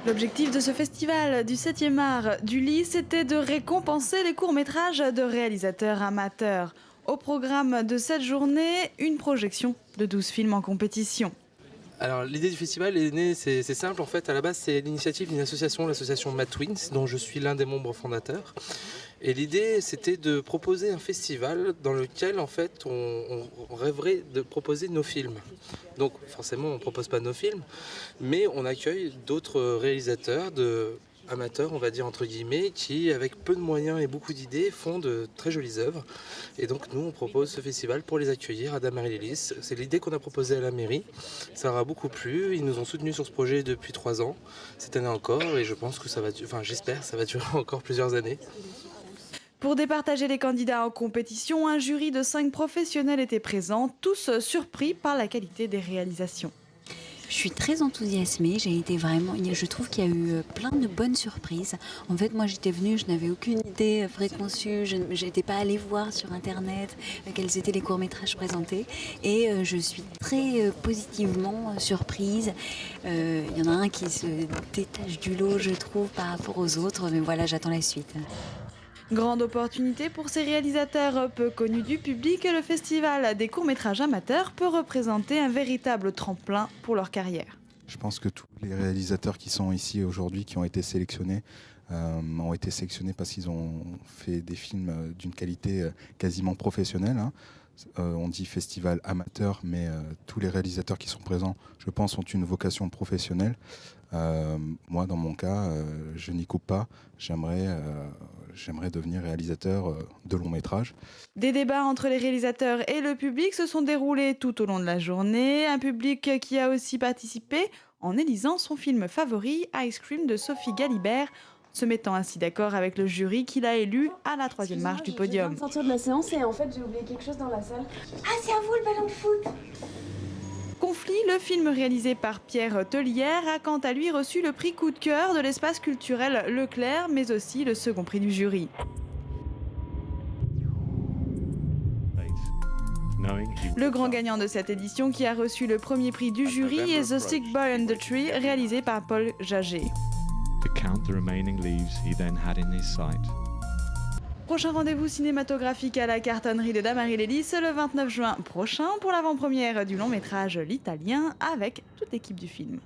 L'objectif de ce festival du 7e art du Lys était de récompenser les courts-métrages de réalisateurs amateurs. Au programme de cette journée, une projection de 12 films en compétition. Alors l'idée du festival est née, c'est simple en fait, à la base c'est l'initiative d'une association, l'association Mad Twins, dont je suis l'un des membres fondateurs. Et l'idée c'était de proposer un festival dans lequel en fait on rêverait de proposer nos films. Donc forcément on ne propose pas nos films, mais on accueille d'autres réalisateurs amateurs, on va dire entre guillemets, qui avec peu de moyens et beaucoup d'idées font de très jolies œuvres. Et donc nous on propose ce festival pour les accueillir à Damary-les-Lys. C'est l'idée qu'on a proposée à la mairie. Ça leur a beaucoup plu, ils nous ont soutenus sur ce projet depuis 3 ans, cette année encore, et je pense que ça va, j'espère, ça va durer encore plusieurs années. Pour départager les candidats en compétition, un jury de 5 professionnels était présent, tous surpris par la qualité des réalisations. Je suis très enthousiasmée, je trouve qu'il y a eu plein de bonnes surprises. En fait, moi j'étais venue, je n'avais aucune idée préconçue, je n'étais pas allée voir sur internet quels étaient les courts-métrages présentés et je suis très positivement surprise. Il y en a un qui se détache du lot, je trouve, par rapport aux autres, mais voilà, j'attends la suite. Grande opportunité pour ces réalisateurs peu connus du public, le festival des courts-métrages amateurs peut représenter un véritable tremplin pour leur carrière. Je pense que tous les réalisateurs qui sont ici aujourd'hui, qui ont été sélectionnés parce qu'ils ont fait des films d'une qualité quasiment professionnelle. On dit festival amateur, mais tous les réalisateurs qui sont présents, je pense, ont une vocation professionnelle. Moi, dans mon cas, je n'y coupe pas. J'aimerais devenir réalisateur de long métrage. Des débats entre les réalisateurs et le public se sont déroulés tout au long de la journée. Un public qui a aussi participé en élisant son film favori, Ice Cream de Sophie Galibert, se mettant ainsi d'accord avec le jury qu'il a élu à la 3e marche du podium. Je viens de sortir de la séance et en fait j'ai oublié quelque chose dans la salle. Ah, c'est à vous le ballon de foot! Conflit, le film réalisé par Pierre Tellière a quant à lui reçu le prix coup de cœur de l'espace culturel Leclerc, mais aussi le second prix du jury. Le grand gagnant de cette édition qui a reçu le premier prix du jury est The Sick Boy and the Tree, réalisé par Paul Jaget. Prochain rendez-vous cinématographique à la cartonnerie de Damary-les-Lys le 29 juin prochain pour l'avant-première du long métrage L'Italien avec toute l'équipe du film.